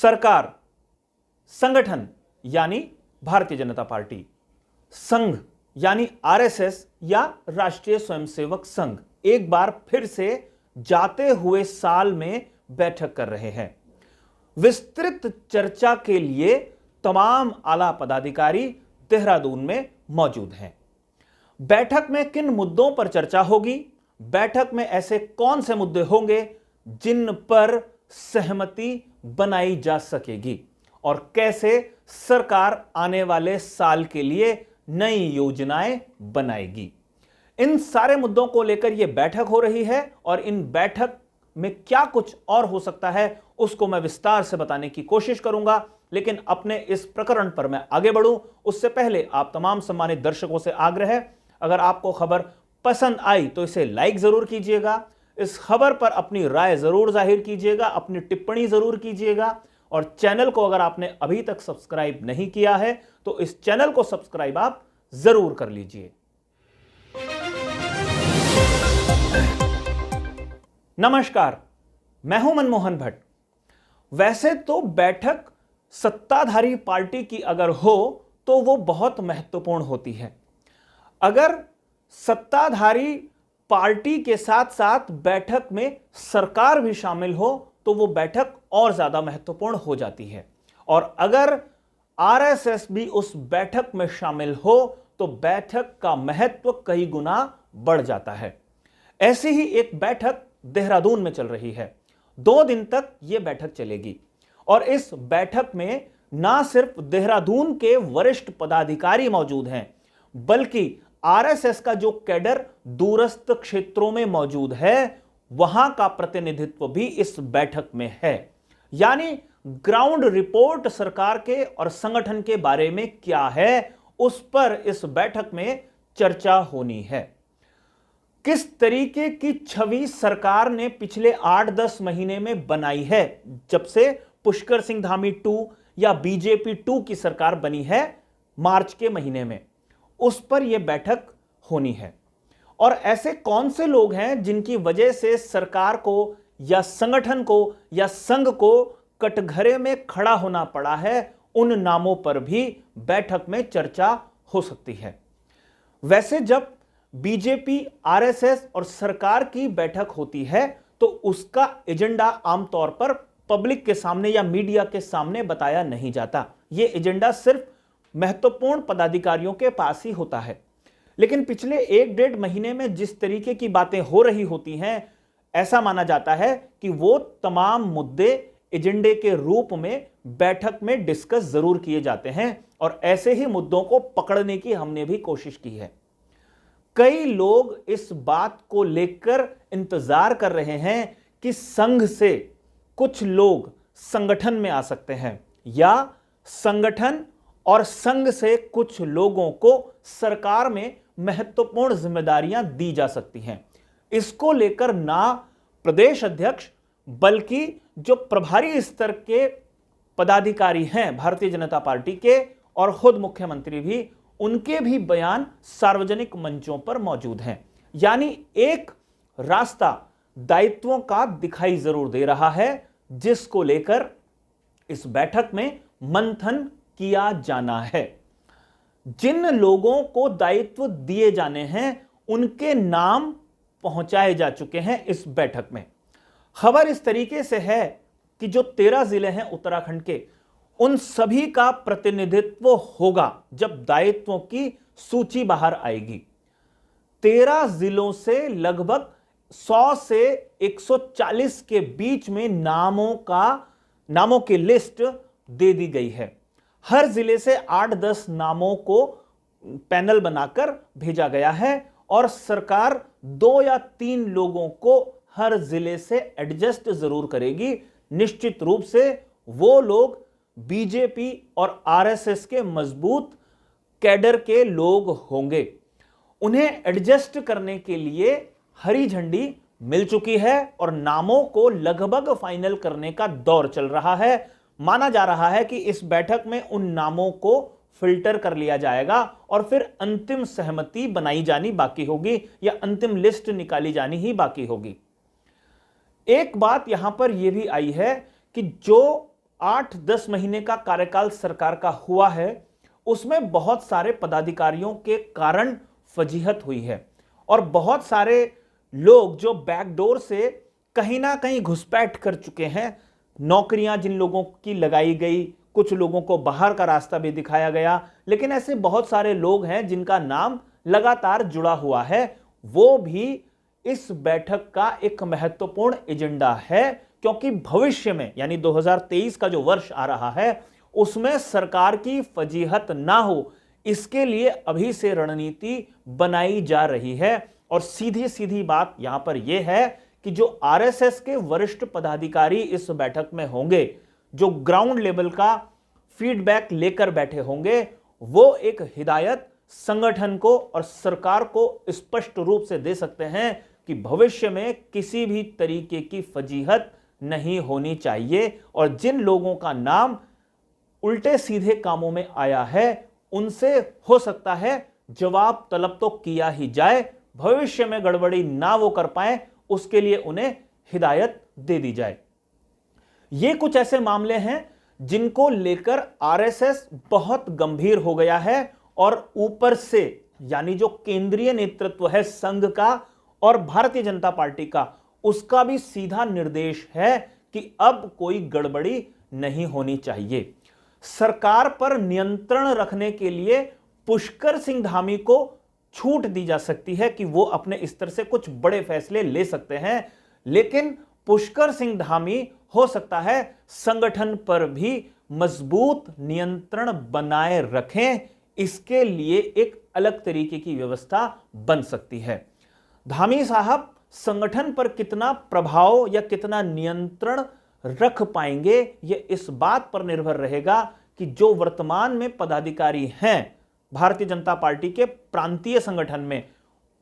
सरकार, संगठन यानी भारतीय जनता पार्टी, संघ यानी आरएसएस या राष्ट्रीय स्वयंसेवक संघ एक बार फिर से जाते हुए साल में बैठक कर रहे हैं। विस्तृत चर्चा के लिए तमाम आला पदाधिकारी देहरादून में मौजूद हैं। बैठक में किन मुद्दों पर चर्चा होगी, बैठक में ऐसे कौन से मुद्दे होंगे जिन पर सहमति बनाई जा सकेगी और कैसे सरकार आने वाले साल के लिए नई योजनाएं बनाएगी, इन सारे मुद्दों को लेकर यह बैठक हो रही है और इन बैठक में क्या कुछ और हो सकता है उसको मैं विस्तार से बताने की कोशिश करूंगा। लेकिन अपने इस प्रकरण पर मैं आगे बढ़ूं उससे पहले आप तमाम सम्मानित दर्शकों से आग्रह है, अगर आपको खबर पसंद आई तो इसे लाइक जरूर कीजिएगा, इस खबर पर अपनी राय जरूर जाहिर कीजिएगा, अपनी टिप्पणी जरूर कीजिएगा और चैनल को अगर आपने अभी तक सब्सक्राइब नहीं किया है तो इस चैनल को सब्सक्राइब आप जरूर कर लीजिए। नमस्कार, मैं हूं मनमोहन भट्ट। वैसे तो बैठक सत्ताधारी पार्टी की अगर हो तो वो बहुत महत्वपूर्ण होती है। अगर सत्ताधारी पार्टी के साथ साथ बैठक में सरकार भी शामिल हो तो वो बैठक और ज्यादा महत्वपूर्ण हो जाती है और अगर आरएसएस भी उस बैठक में शामिल हो तो बैठक का महत्व कई गुना बढ़ जाता है। ऐसी ही एक बैठक देहरादून में चल रही है। 2 दिन तक यह बैठक चलेगी और इस बैठक में ना सिर्फ देहरादून के वरिष्ठ पदाधिकारी मौजूद हैं बल्कि आरएसएस का जो कैडर दूरस्थ क्षेत्रों में मौजूद है वहां का प्रतिनिधित्व भी इस बैठक में है। यानी ग्राउंड रिपोर्ट सरकार के और संगठन के बारे में क्या है उस पर इस बैठक में चर्चा होनी है। किस तरीके की छवि सरकार ने पिछले 8-10 महीने में बनाई है जब से पुष्कर सिंह धामी 2 या बीजेपी 2 की सरकार बनी है मार्च के महीने में, उस पर यह बैठक होनी है। और ऐसे कौन से लोग हैं जिनकी वजह से सरकार को या संगठन को या संघ को कटघरे में खड़ा होना पड़ा है, उन नामों पर भी बैठक में चर्चा हो सकती है। वैसे जब बीजेपी, आरएसएस और सरकार की बैठक होती है तो उसका एजेंडा आमतौर पर पब्लिक के सामने या मीडिया के सामने बताया नहीं जाता। यह एजेंडा सिर्फ महत्वपूर्ण पदाधिकारियों के पास ही होता है। लेकिन पिछले 1-1.5 महीने में जिस तरीके की बातें हो रही होती हैं, ऐसा माना जाता है कि वो तमाम मुद्दे एजेंडे के रूप में बैठक में डिस्कस जरूर किए जाते हैं और ऐसे ही मुद्दों को पकड़ने की हमने भी कोशिश की है। कई लोग इस बात को लेकर इंतजार कर रहे हैं कि संघ से कुछ लोग संगठन में आ सकते हैं या संगठन और संघ से कुछ लोगों को सरकार में महत्वपूर्ण जिम्मेदारियां दी जा सकती हैं। इसको लेकर ना प्रदेश अध्यक्ष बल्कि जो प्रभारी स्तर के पदाधिकारी हैं भारतीय जनता पार्टी के और खुद मुख्यमंत्री भी, उनके भी बयान सार्वजनिक मंचों पर मौजूद हैं। यानी एक रास्ता दायित्वों का दिखाई जरूर दे रहा है जिसको लेकर इस बैठक में मंथन किया जाना है। जिन लोगों को दायित्व दिए जाने हैं उनके नाम पहुंचाए जा चुके हैं इस बैठक में। खबर इस तरीके से है कि जो 13 जिले हैं उत्तराखंड के, उन सभी का प्रतिनिधित्व होगा जब दायित्वों की सूची बाहर आएगी। 13 जिलों से लगभग 100 से 140 के बीच में नामों की लिस्ट दे दी गई है। हर जिले से 8-10 नामों को पैनल बनाकर भेजा गया है और सरकार 2 या 3 लोगों को हर जिले से एडजस्ट जरूर करेगी। निश्चित रूप से वो लोग बीजेपी और आरएसएस के मजबूत कैडर के लोग होंगे। उन्हें एडजस्ट करने के लिए हरी झंडी मिल चुकी है और नामों को लगभग फाइनल करने का दौर चल रहा है। माना जा रहा है कि इस बैठक में उन नामों को फिल्टर कर लिया जाएगा और फिर अंतिम सहमति बनाई जानी बाकी होगी या अंतिम लिस्ट निकाली जानी ही बाकी होगी। एक बात यहां पर यह भी आई है कि जो 8-10 महीने का कार्यकाल सरकार का हुआ है, उसमें बहुत सारे पदाधिकारियों के कारण फजीहत हुई है और बहुत सारे लोग जो बैकडोर से कहीं ना कहीं घुसपैठ कर चुके हैं। नौकरियां जिन लोगों की लगाई गई, कुछ लोगों को बाहर का रास्ता भी दिखाया गया, लेकिन ऐसे बहुत सारे लोग हैं जिनका नाम लगातार जुड़ा हुआ है। वो भी इस बैठक का एक महत्वपूर्ण एजेंडा है, क्योंकि भविष्य में यानी 2023 का जो वर्ष आ रहा है उसमें सरकार की फजीहत ना हो, इसके लिए अभी से रणनीति बनाई जा रही है। और सीधी सीधी बात यहां पर यह है कि जो आरएसएस के वरिष्ठ पदाधिकारी इस बैठक में होंगे, जो ग्राउंड लेवल का फीडबैक लेकर बैठे होंगे, वो एक हिदायत संगठन को और सरकार को स्पष्ट रूप से दे सकते हैं कि भविष्य में किसी भी तरीके की फजीहत नहीं होनी चाहिए और जिन लोगों का नाम उल्टे सीधे कामों में आया है उनसे हो सकता है जवाब तलब तो किया ही जाए, भविष्य में गड़बड़ी ना वो कर पाए उसके लिए उन्हें हिदायत दे दी जाए। ये कुछ ऐसे मामले हैं जिनको लेकर आरएसएस बहुत गंभीर हो गया है और ऊपर से यानी जो केंद्रीय नेतृत्व है संघ का और भारतीय जनता पार्टी का, उसका भी सीधा निर्देश है कि अब कोई गड़बड़ी नहीं होनी चाहिए। सरकार पर नियंत्रण रखने के लिए पुष्कर सिंह धामी को छूट दी जा सकती है कि वो अपने स्तर से कुछ बड़े फैसले ले सकते हैं, लेकिन पुष्कर सिंह धामी हो सकता है संगठन पर भी मजबूत नियंत्रण बनाए रखें, इसके लिए एक अलग तरीके की व्यवस्था बन सकती है। धामी साहब संगठन पर कितना प्रभाव या कितना नियंत्रण रख पाएंगे, यह इस बात पर निर्भर रहेगा कि जो वर्तमान में पदाधिकारी हैं भारतीय जनता पार्टी के प्रांतीय संगठन में,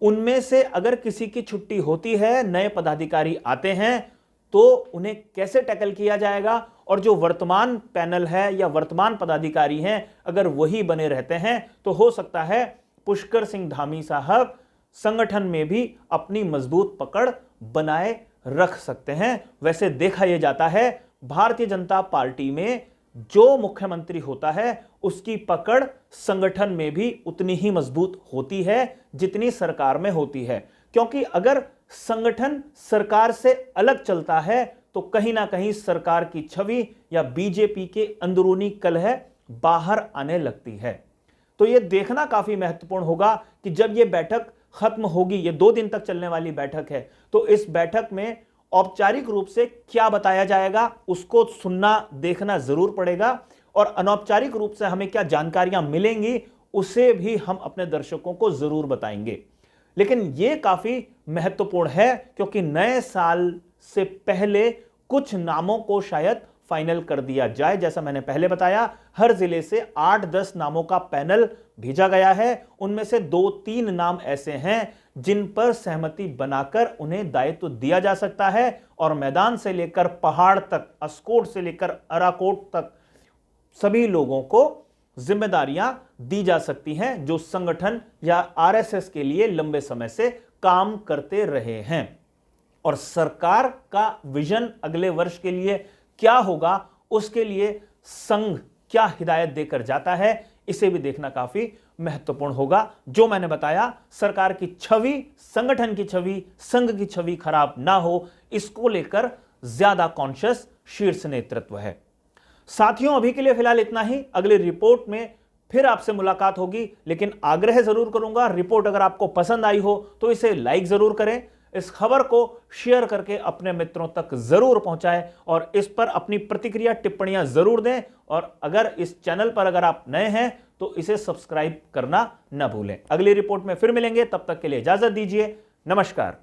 उनमें से अगर किसी की छुट्टी होती है, नए पदाधिकारी आते हैं, तो उन्हें कैसे टैकल किया जाएगा और जो वर्तमान पैनल है या वर्तमान पदाधिकारी हैं अगर वही बने रहते हैं तो हो सकता है पुष्कर सिंह धामी साहब संगठन में भी अपनी मजबूत पकड़ बनाए रख सकते हैं। वैसे देखा यह जाता है भारतीय जनता पार्टी में जो मुख्यमंत्री होता है उसकी पकड़ संगठन में भी उतनी ही मजबूत होती है जितनी सरकार में होती है, क्योंकि अगर संगठन सरकार से अलग चलता है तो कहीं ना कहीं सरकार की छवि या बीजेपी के अंदरूनी कलह बाहर आने लगती है। तो यह देखना काफी महत्वपूर्ण होगा कि जब यह बैठक खत्म होगी, ये 2 दिन तक चलने वाली बैठक है, तो इस बैठक में औपचारिक रूप से क्या बताया जाएगा उसको सुनना देखना जरूर पड़ेगा और अनौपचारिक रूप से हमें क्या जानकारियां मिलेंगी उसे भी हम अपने दर्शकों को जरूर बताएंगे। लेकिन यह काफी महत्वपूर्ण है क्योंकि नए साल से पहले कुछ नामों को शायद फाइनल कर दिया जाए। जैसा मैंने पहले बताया, हर जिले से 8-10 नामों का पैनल भेजा गया है, उनमें से 2-3 नाम ऐसे हैं जिन पर सहमति बनाकर उन्हें दायित्व दिया जा सकता है और मैदान से लेकर पहाड़ तक, अस्कोट से लेकर अराकोट तक सभी लोगों को जिम्मेदारियां दी जा सकती हैं जो संगठन या आरएसएस के लिए लंबे समय से काम करते रहे हैं। और सरकार का विजन अगले वर्ष के लिए क्या होगा, उसके लिए संघ क्या हिदायत देकर जाता है, इसे भी देखना काफी महत्वपूर्ण होगा। जो मैंने बताया, सरकार की छवि, संगठन की छवि, संघ की छवि खराब ना हो, इसको लेकर ज्यादा कॉन्शियस शीर्ष नेतृत्व है। साथियों, अभी के लिए फिलहाल इतना ही। अगली रिपोर्ट में फिर आपसे मुलाकात होगी, लेकिन आग्रह जरूर करूंगा, रिपोर्ट अगर आपको पसंद आई हो तो इसे लाइक जरूर करें, इस खबर को शेयर करके अपने मित्रों तक जरूर पहुंचाएं और इस पर अपनी प्रतिक्रिया टिप्पणियां जरूर दें। और अगर इस चैनल पर अगर आप नए हैं तो इसे सब्सक्राइब करना न भूलें। अगली रिपोर्ट में फिर मिलेंगे, तब तक के लिए इजाजत दीजिए। नमस्कार।